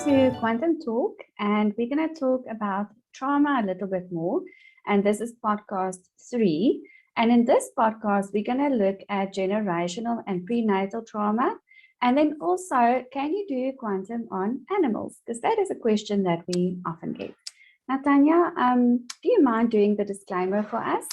to Quantum Talk, and we're going to talk about trauma a little bit more. And this is podcast 3. And in this podcast, we're going to look at generational and prenatal trauma. And then also, can you do quantum on animals? Because that is a question that we often get. Now, Tanya, do you mind doing the disclaimer for us?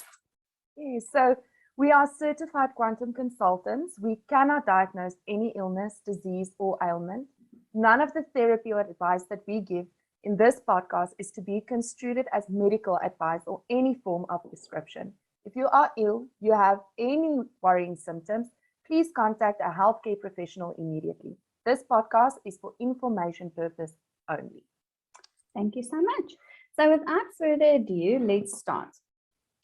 Yes, so we are certified quantum consultants. We cannot diagnose any illness, disease, or ailment. None of the therapy or advice that we give in this podcast is to be construed as medical advice or any form of prescription. If you are ill, you have any worrying symptoms, please contact a healthcare professional immediately. This podcast is for information purpose only. Thank you so much. So without further ado, let's start.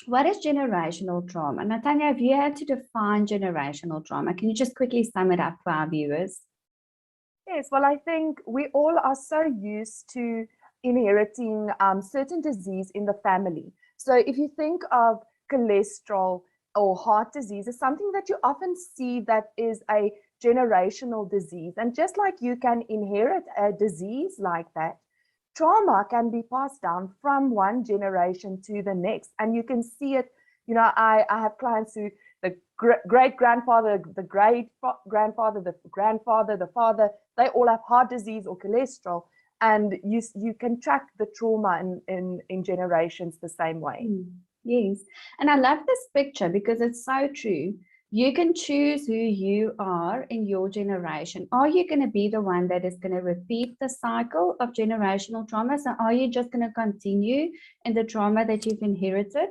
What is generational trauma? Now, Tanya, if you had to define generational trauma, can you just quickly sum it up for our viewers? Yes, well, I think we all are so used to inheriting certain disease in the family. So if you think of cholesterol or heart disease, it's something that you often see that is a generational disease. And just like you can inherit a disease like that, trauma can be passed down from one generation to the next. And you can see it, you know, I have clients who the great-grandfather, the great-grandfather, the grandfather, the father, they all have heart disease or cholesterol. And you can track the trauma in generations the same way. Yes. And I love this picture because it's so true. You can choose who you are in your generation. Are you going to be the one that is going to repeat the cycle of generational trauma? So are you just going to continue in the trauma that you've inherited?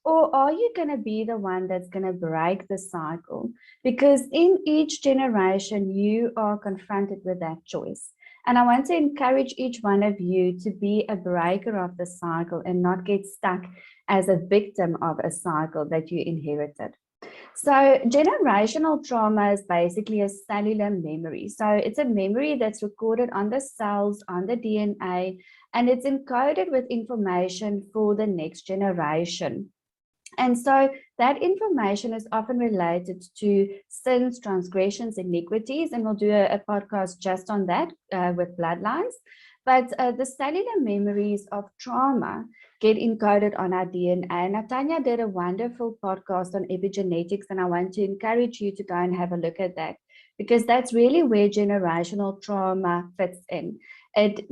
Or are you going to be the one that's going to break the cycle? Because in each generation, you are confronted with that choice. And I want to encourage each one of you to be a breaker of the cycle and not get stuck as a victim of a cycle that you inherited. So generational trauma is basically a cellular memory. So it's a memory that's recorded on the cells, on the DNA, and it's encoded with information for the next generation. And so that information is often related to sins, transgressions, iniquities, and we'll do a podcast just on that with bloodlines. But the cellular memories of trauma get encoded on our DNA. And Tanya did a wonderful podcast on epigenetics, and I want to encourage you to go and have a look at that, because that's really where generational trauma fits in. It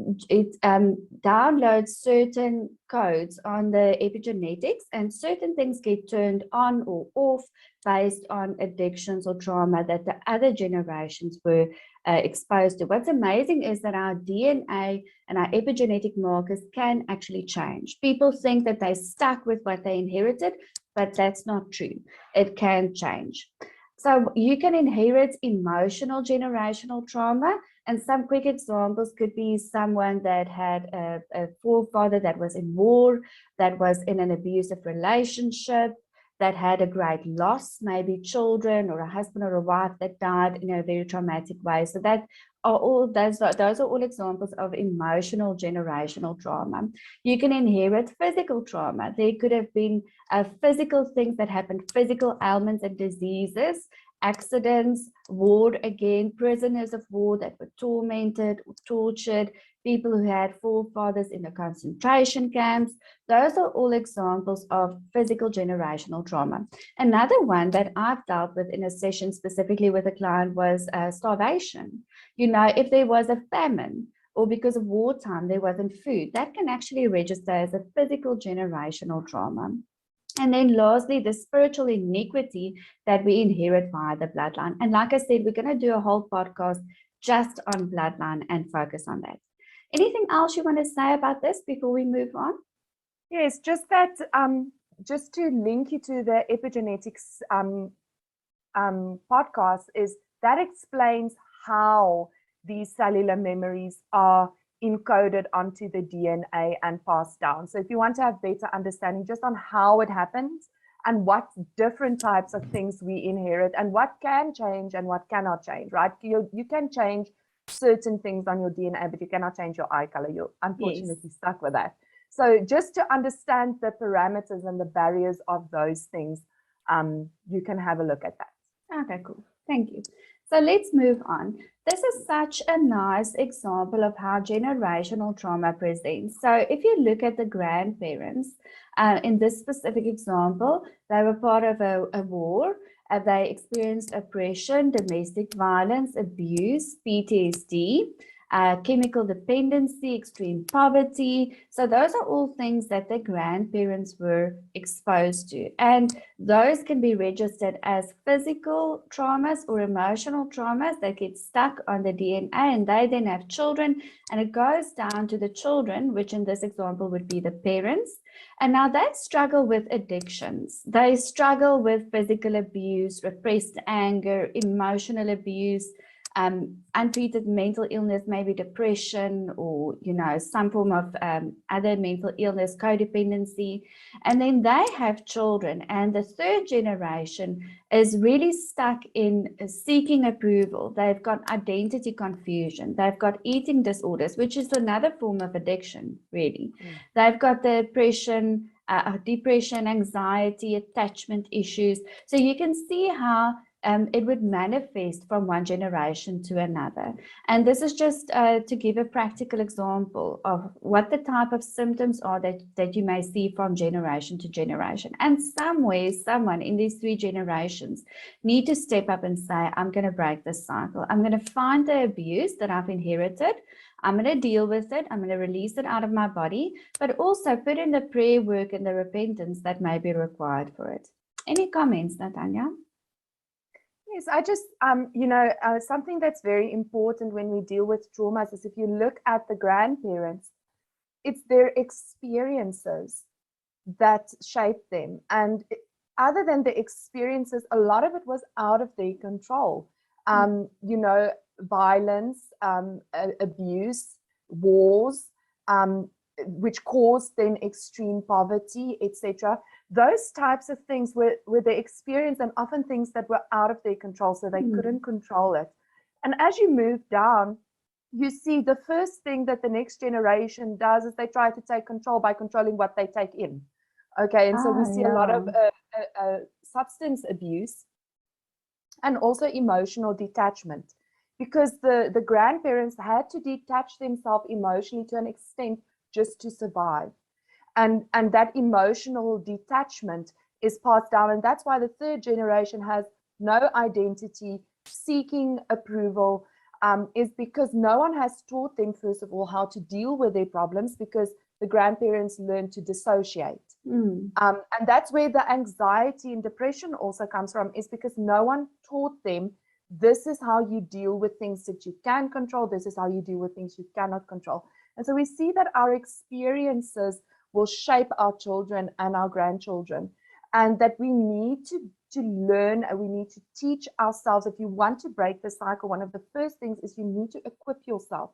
downloads certain codes on the epigenetics, and certain things get turned on or off based on addictions or trauma that the other generations were exposed to. What's amazing is that our DNA and our epigenetic markers can actually change. People think that they're stuck with what they inherited, but that's not true. It can change. So you can inherit emotional generational trauma, and some quick examples could be someone that had a forefather that was in war, that was in an abusive relationship, that had a great loss, maybe children or a husband or a wife that died in a very traumatic way. So that are all those are all examples of emotional generational trauma. You can inherit physical trauma. There could have been physical things that happened, physical ailments and diseases, accidents, war again, prisoners of war that were tormented or tortured, people who had forefathers in the concentration camps. Those are all examples of physical generational trauma. Another one that I've dealt with in a session specifically with a client was starvation. You know, if there was a famine or because of wartime there wasn't food, that can actually register as a physical generational trauma. And then lastly, the spiritual iniquity that we inherit via the bloodline. And like I said, we're going to do a whole podcast just on bloodline and focus on that. Anything else you want to say about this before we move on? Yes, just that, just to link you to the epigenetics podcast, is that explains how these cellular memories are encoded onto the DNA and passed down. So if you want to have better understanding just on how it happens and what different types of things we inherit and what can change and what cannot change, right? You can change certain things on your DNA, but you cannot change your eye color. You're unfortunately stuck with that. So just to understand the parameters and the barriers of those things, you can have a look at that. Okay, cool. Thank you. So let's move on. This is such a nice example of how generational trauma presents. So if you look at the grandparents, in this specific example, they were part of a war. They experienced oppression, domestic violence, abuse, PTSD, chemical dependency, extreme poverty. So those are all things that the grandparents were exposed to. And those can be registered as physical traumas or emotional traumas that get stuck on the DNA, and they then have children, and it goes down to the children, which in this example would be the parents. And now they struggle with addictions. They struggle with physical abuse, repressed anger, emotional abuse, untreated mental illness, maybe depression, or some form of other mental illness, codependency. And then they have children, and the third generation is really stuck in seeking approval. They've got identity confusion, they've got eating disorders, which is another form of addiction, really. They've got the depression, anxiety, attachment issues. So you can see how it would manifest from one generation to another. And this is just to give a practical example of what the type of symptoms are that you may see from generation to generation. And somewhere, someone in these 3 generations need to step up and say, I'm going to break this cycle. I'm going to find the abuse that I've inherited. I'm going to deal with it. I'm going to release it out of my body, but also put in the prayer work and the repentance that may be required for it. Any comments, Natanya? Yes, I just, something that's very important when we deal with traumas is if you look at the grandparents, it's their experiences that shape them. And other than the experiences, a lot of it was out of their control. Violence, abuse, wars, which caused then extreme poverty, etc. Those types of things were the experience, and often things that were out of their control, so they couldn't control it. And as you move down, you see the first thing that the next generation does is they try to take control by controlling what they take in. Okay, and so we see a lot of substance abuse and also emotional detachment, because the grandparents had to detach themselves emotionally to an extent just to survive. And that emotional detachment is passed down. And that's why the third generation has no identity, seeking approval, is because no one has taught them, first of all, how to deal with their problems, because the grandparents learned to dissociate. And that's where the anxiety and depression also comes from, is because no one taught them, this is how you deal with things that you can control, this is how you deal with things you cannot control. And so we see that our experiences will shape our children and our grandchildren, and that we need to learn, and we need to teach ourselves. If you want to break the cycle, one of the first things is you need to equip yourself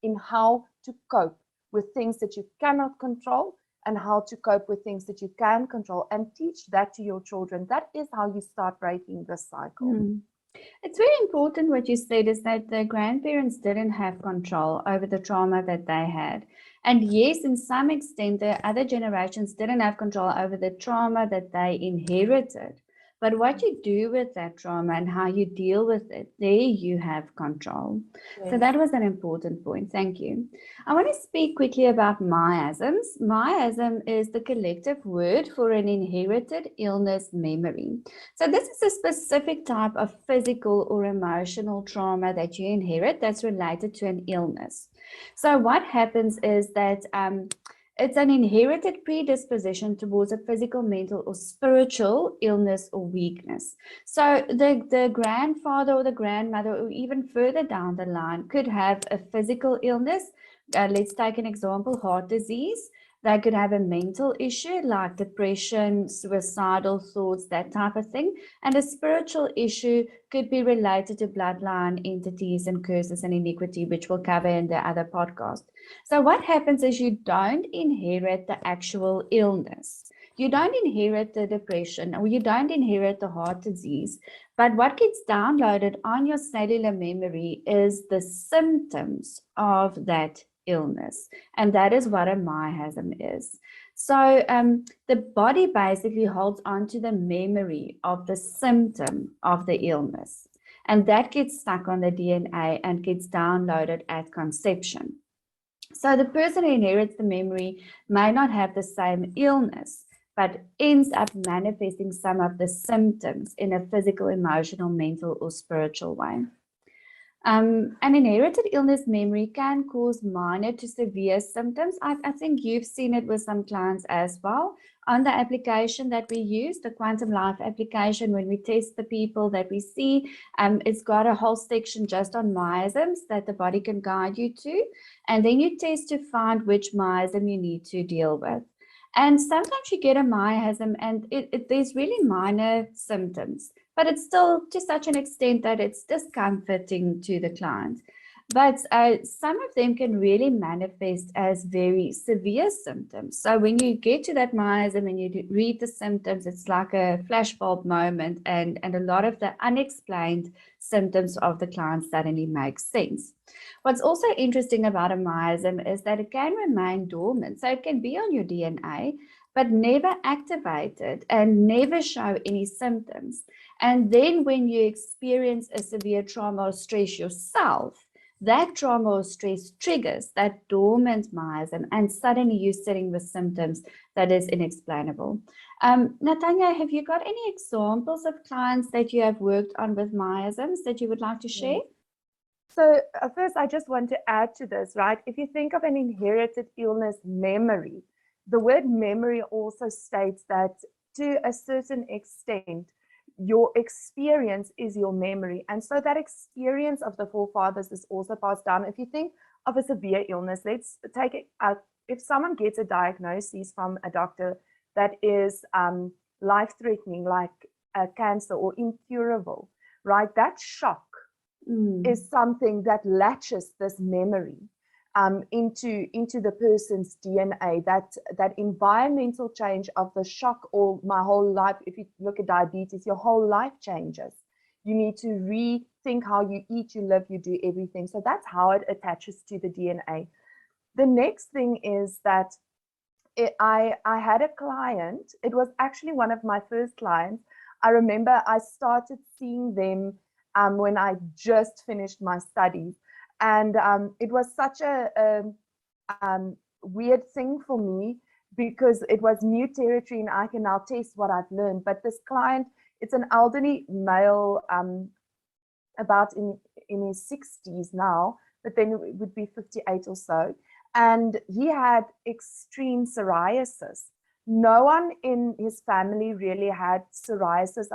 in how to cope with things that you cannot control, and how to cope with things that you can control, and teach that to your children. That is how you start breaking the cycle. It's very important what you said, is that the grandparents didn't have control over the trauma that they had. And yes, in some extent, the other generations didn't have control over the trauma that they inherited. But what you do with that trauma and how you deal with it, there you have control. Yes. So that was an important point. Thank you. I want to speak quickly about miasms. Miasm is the collective word for an inherited illness memory. So this is a specific type of physical or emotional trauma that you inherit that's related to an illness. So what happens is that it's an inherited predisposition towards a physical, mental, or spiritual illness or weakness. So the grandfather or the grandmother, or even further down the line, could have a physical illness. Let's take an example, heart disease. They could have a mental issue like depression, suicidal thoughts, that type of thing. And a spiritual issue could be related to bloodline entities and curses and iniquity, which we'll cover in the other podcast. So what happens is you don't inherit the actual illness. You don't inherit the depression, or you don't inherit the heart disease. But what gets downloaded on your cellular memory is the symptoms of that illness, and that is what a miasm is. So the body basically holds on to the memory of the symptom of the illness, And that gets stuck on the DNA and gets downloaded at conception. So the person who inherits the memory may not have the same illness, but ends up manifesting some of the symptoms in a physical, emotional, mental, or spiritual way. An inherited illness memory can cause minor to severe symptoms. I think you've seen it with some clients as well. On the application that we use, the Quantum Life application, when we test the people that we see, it's got a whole section just on miasms that the body can guide you to. And then you test to find which miasm you need to deal with. And sometimes you get a miasm and there's really minor symptoms, but it's still to such an extent that it's discomforting to the client. But some of them can really manifest as very severe symptoms. So when you get to that miasm and you read the symptoms, it's like a flashbulb moment, and a lot of the unexplained symptoms of the client suddenly make sense. What's also interesting about a miasm is that it can remain dormant. So it can be on your DNA, but never activated and never show any symptoms. And then when you experience a severe trauma or stress yourself, that trauma or stress triggers that dormant miasm, and suddenly you're sitting with symptoms that is inexplainable. Natanya, have you got any examples of clients that you have worked on with miasms that you would like to share? So first, I just want to add to this, right? If you think of an inherited illness memory, the word memory also states that to a certain extent, your experience is your memory. And so that experience of the forefathers is also passed down. If you think of a severe illness, let's take it out. If someone gets a diagnosis from a doctor that is life-threatening, like cancer or incurable, right? That shock is something that latches this memory into the person's DNA, that environmental change of the shock, or my whole life. If you look at diabetes, your whole life changes. You need to rethink how you eat, you live, you do everything. So that's how it attaches to the DNA. The next thing is that I had a client, it was actually one of my first clients. I remember I started seeing them when I just finished my studies. And it was such a weird thing for me, because it was new territory and I can now test what I've learned. But this client, it's an elderly male, about in his 60s now, but then it would be 58 or so. And he had extreme psoriasis. No one in his family really had psoriasis.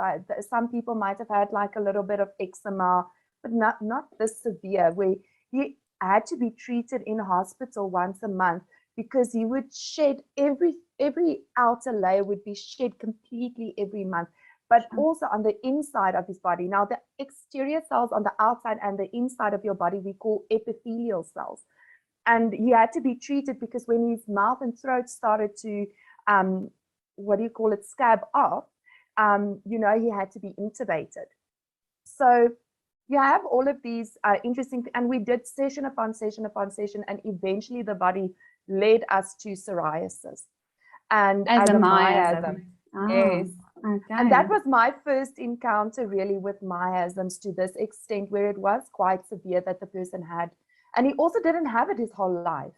Some people might have had like a little bit of eczema, but not this severe, where he had to be treated in hospital once a month, because he would shed every outer layer would be shed completely every month, but also on the inside of his body. Now, the exterior cells on the outside and the inside of your body we call epithelial cells. And he had to be treated because when his mouth and throat started to scab off, he had to be intubated. So you have all of these interesting, and we did session upon session upon session, and eventually the body led us to psoriasis and as a miasm. Yes. Okay. And that was my first encounter really with miasms, to this extent, where it was quite severe that the person had. And he also didn't have it his whole life.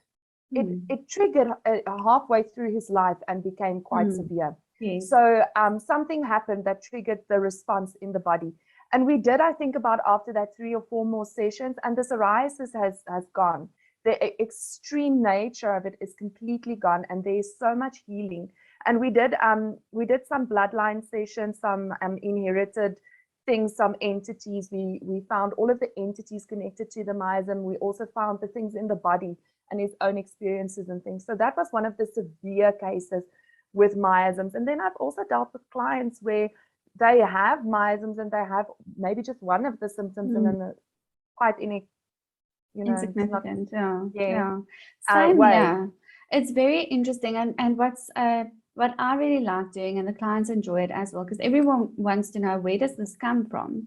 It triggered halfway through his life and became quite severe. Yes. So something happened that triggered the response in the body. And we did, I think, about after that 3 or 4 more sessions, and the psoriasis has gone. The extreme nature of it is completely gone, and there's so much healing. And we did some bloodline sessions, some inherited things, some entities. We found all of the entities connected to the miasm. We also found the things in the body and his own experiences and things. So that was one of the severe cases with miasms. And then I've also dealt with clients where they have miasms and they have maybe just one of the symptoms and then quite insignificant. Yeah. Same, yeah. It's very interesting. And what I really like doing, and the clients enjoy it as well, because everyone wants to know, where does this come from?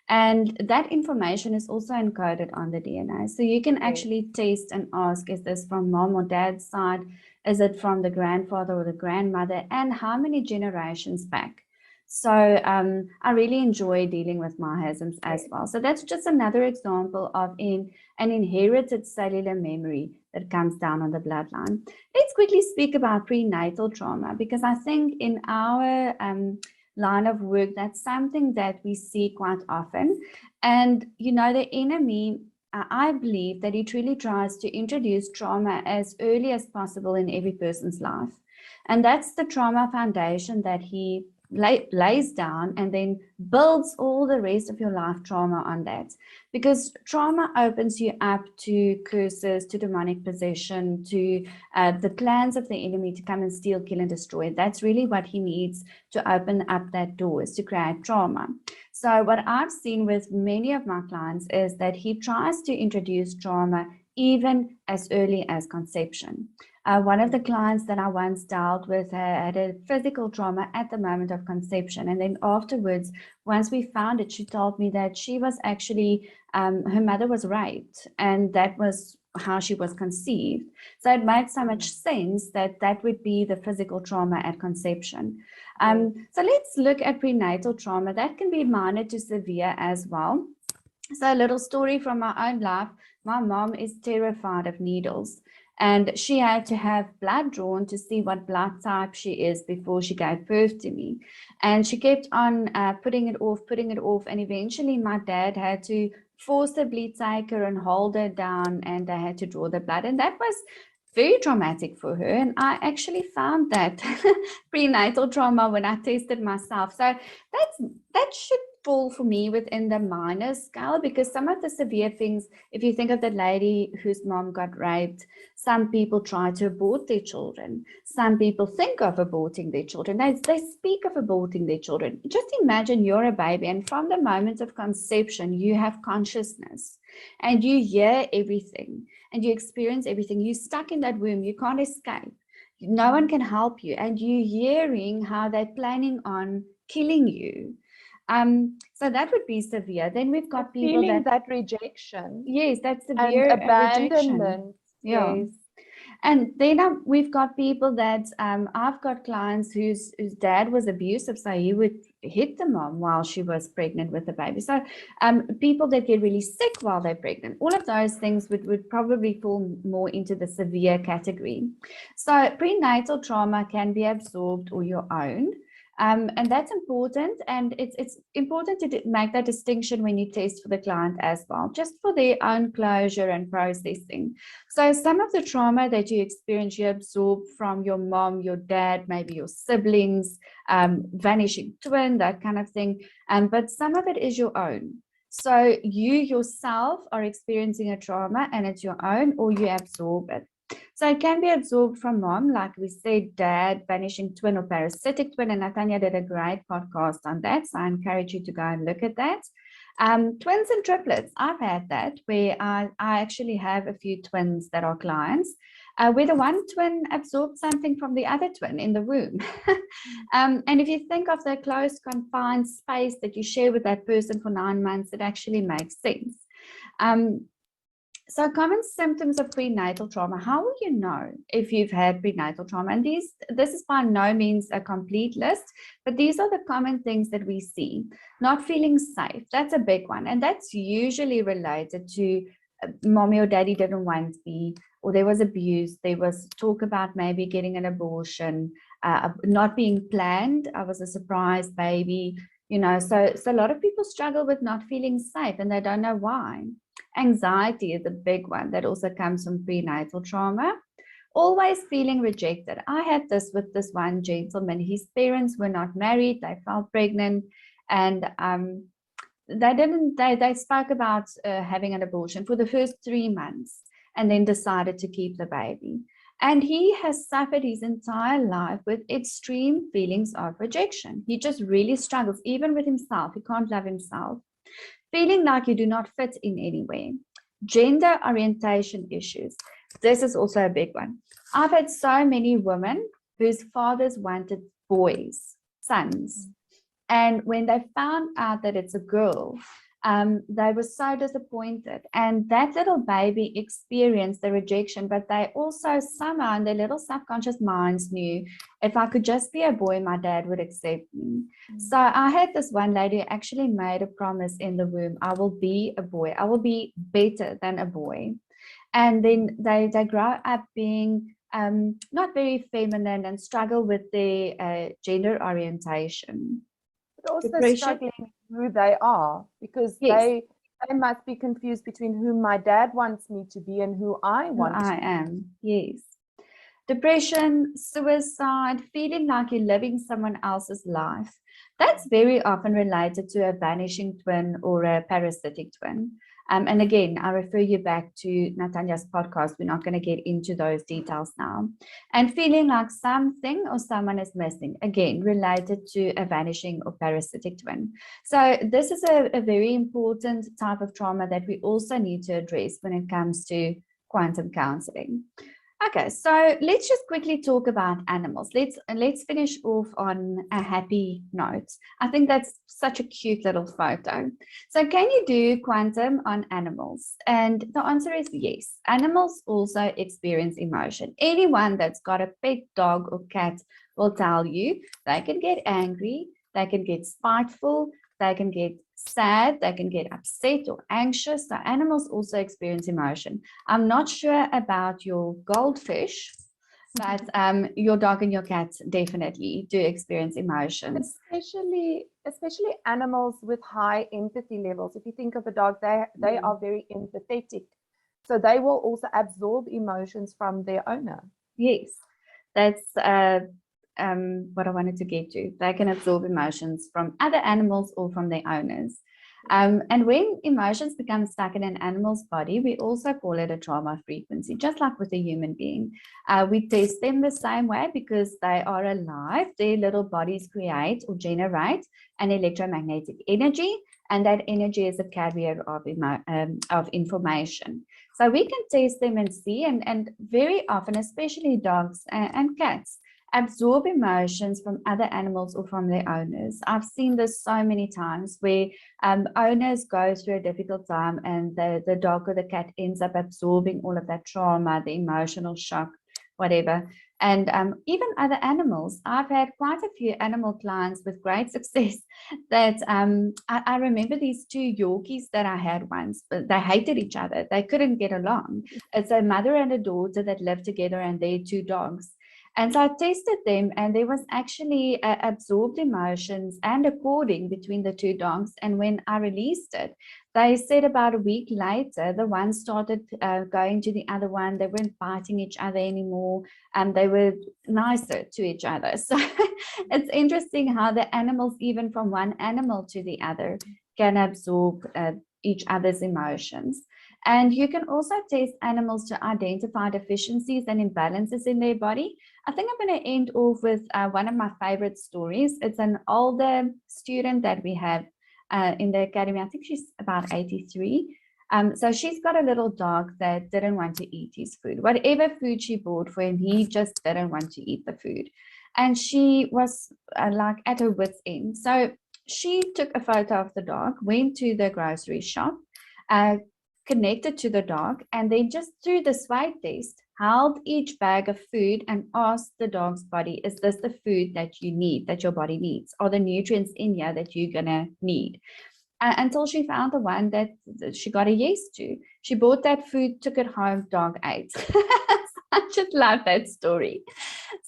And that information is also encoded on the DNA. So you can actually test and ask, is this from mom or dad's side? Is it from the grandfather or the grandmother? And how many generations back? So I really enjoy dealing with miasms as well. So that's just another example of an inherited cellular memory that comes down on the bloodline. Let's quickly speak about prenatal trauma, because I think in our line of work, that's something that we see quite often. And, you know, the enemy, I believe that he truly tries to introduce trauma as early as possible in every person's life. And that's the trauma foundation that he lays down and then builds all the rest of your life trauma on that, because trauma opens you up to curses, to demonic possession, to the plans of the enemy to come and steal, kill, and destroy. That's really what he needs to open up that door, is to create trauma. So what I've seen with many of my clients is that he tries to introduce trauma even as early as conception. One of the clients that I once dealt with had a physical trauma at the moment of conception. And then afterwards, once we found it, she told me that she was actually, her mother was raped, and that was how she was conceived. So it made so much sense that that would be the physical trauma at conception. So let's look at prenatal trauma. That can be minor to severe as well. So a little story from my own life. My mom is terrified of needles, and she had to have blood drawn to see what blood type she is before she gave birth to me. And she kept on putting it off. And eventually my dad had to forcibly take her and hold her down, and they had to draw the blood. And that was very traumatic for her. And I actually found that prenatal trauma when I tested myself. So that should fall for me within the minor scale, because some of the severe things, if you think of the lady whose mom got raped, some people try to abort their children. Some people think of aborting their children. They speak of aborting their children. Just imagine you're a baby, and from the moment of conception, you have consciousness and you hear everything and you experience everything. You're stuck in that womb. You can't escape. No one can help you. And you're hearing how they're planning on killing you. So that would be severe. Then we've got people feeling that rejection. Yes, that's And severe abandonment. rejection. Yeah. Yes. And then we've got people that I've got clients whose dad was abusive, so he would hit the mom while she was pregnant with the baby. So people that get really sick while they're pregnant, all of those things would probably fall more into the severe category. So prenatal trauma can be absorbed or your own. And that's important, and it's important to make that distinction when you test for the client as well, just for their own closure and processing. So some of the trauma that you experience, you absorb from your mom, your dad, maybe your siblings, vanishing twin, that kind of thing, but some of it is your own. So you yourself are experiencing a trauma and it's your own, or you absorb it. So it can be absorbed from mom, like we said, dad, vanishing twin or parasitic twin, and Natanya did a great podcast on that, so I encourage you to go and look at that. Twins and triplets, I've had that, where I actually have a few twins that are clients, where the one twin absorbed something from the other twin in the womb. And if you think of the close confined space that you share with that person for 9 months, it actually makes sense. So common symptoms of prenatal trauma. How will you know if you've had prenatal trauma? And this is by no means a complete list, but these are the common things that we see. Not feeling safe, that's a big one. And that's usually related to mommy or daddy didn't want me, or there was abuse. There was talk about maybe getting an abortion, not being planned. I was a surprise baby, you know, so a lot of people struggle with not feeling safe and they don't know why. Anxiety is a big one that also comes from prenatal trauma. Always feeling rejected. I had this with this one gentleman. His parents were not married. They fell pregnant, and they spoke about having an abortion for the first 3 months and then decided to keep the baby. And he has suffered his entire life with extreme feelings of rejection. He just really struggles, even with himself. He can't love himself. Feeling like you do not fit in anywhere. Gender orientation issues. This is also a big one. I've had so many women whose fathers wanted boys, sons. And when they found out that it's a girl, They were so disappointed, and that little baby experienced the rejection, but they also somehow in their little subconscious minds knew, if I could just be a boy, my dad would accept me. So I had this one lady who actually made a promise in the womb, I will be a boy, I will be better than a boy. And then they grow up being not very feminine and struggle with their gender orientation. But also Depression. struggling who they are, because Yes. they must be confused between who my dad wants me to be and who I Who want I to be. am. Yes. Depression, suicide, feeling like you're living someone else's life. That's very often related to a vanishing twin or a parasitic twin. And again, I refer you back to Natanya's podcast. We're not going to get into those details now. And feeling like something or someone is missing, again, related to a vanishing or parasitic twin. So this is a very important type of trauma that we also need to address when it comes to quantum counseling. Okay, so let's just quickly talk about animals. Let's finish off on a happy note. I think that's such a cute little photo. So can you do quantum on animals? And the answer is yes. Animals also experience emotion. Anyone that's got a pet dog or cat will tell you they can get angry, they can get spiteful, they can get sad, they can get upset or anxious. So animals also experience emotion. I'm not sure about your goldfish, but your dog and your cat definitely do experience emotions. Especially animals with high empathy levels. If you think of a dog, they are very empathetic. So they will also absorb emotions from their owner. Yes, that's what I wanted to get to. They can absorb emotions from other animals or from their owners. And when emotions become stuck in an animal's body, we also call it a trauma frequency, just like with a human being. We test them the same way because they are alive. Their little bodies create or generate an electromagnetic energy, and that energy is a carrier of information. So we can test them and see, and very often, especially dogs and cats, absorb emotions from other animals or from their owners. I've seen this so many times where owners go through a difficult time and the dog or the cat ends up absorbing all of that trauma, the emotional shock, whatever. And even other animals. I've had quite a few animal clients with great success that I remember these two Yorkies that I had once, but they hated each other. They couldn't get along. It's a mother and a daughter that lived together and their two dogs. And so I tested them, and there was actually absorbed emotions and according between the two dogs. And when I released it, they said about a week later, the one started going to the other one. They weren't biting each other anymore, and they were nicer to each other. So it's interesting how the animals, even from one animal to the other, can absorb each other's emotions. And you can also test animals to identify deficiencies and imbalances in their body. I think I'm going to end off with one of my favorite stories. It's an older student that we have in the academy. I think she's about 83. So she's got a little dog that didn't want to eat his food. Whatever food she bought for him, he just didn't want to eat the food. And she was like at her wit's end. So she took a photo of the dog, went to the grocery shop, connected to the dog, and then just through the swag test, held each bag of food and asked the dog's body, is this the food that you need, that your body needs? Are the nutrients in here that you're going to need? Until she found the one that she got a yes to. She bought that food, took it home, dog ate. I just love that story.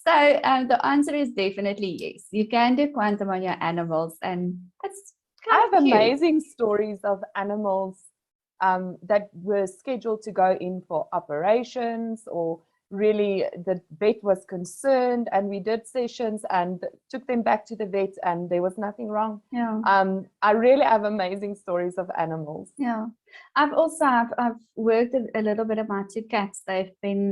So the answer is definitely yes. You can do quantum on your animals, and that's I have cute. amazing stories of animals that were scheduled to go in for operations, or really the vet was concerned, and we did sessions and took them back to the vet and there was nothing wrong. Yeah. I really have amazing stories of animals. Yeah. I've worked a little bit about two cats. They've been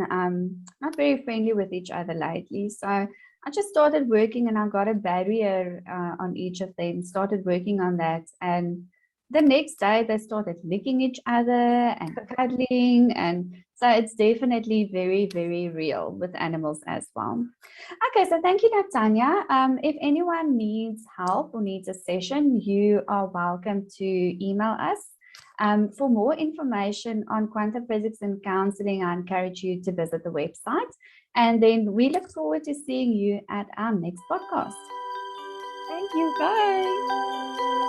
not very friendly with each other lately. So I just started working, and I got a barrier on each of them, started working on that. And the next day they started licking each other and cuddling. And So it's definitely very, very real with animals as well. Okay, so thank you, Natanya. If anyone needs help or needs a session, you are welcome to email us. For more information on quantum physics and counseling, I encourage you to visit the website. And then we look forward to seeing you at our next podcast. Thank you. Bye.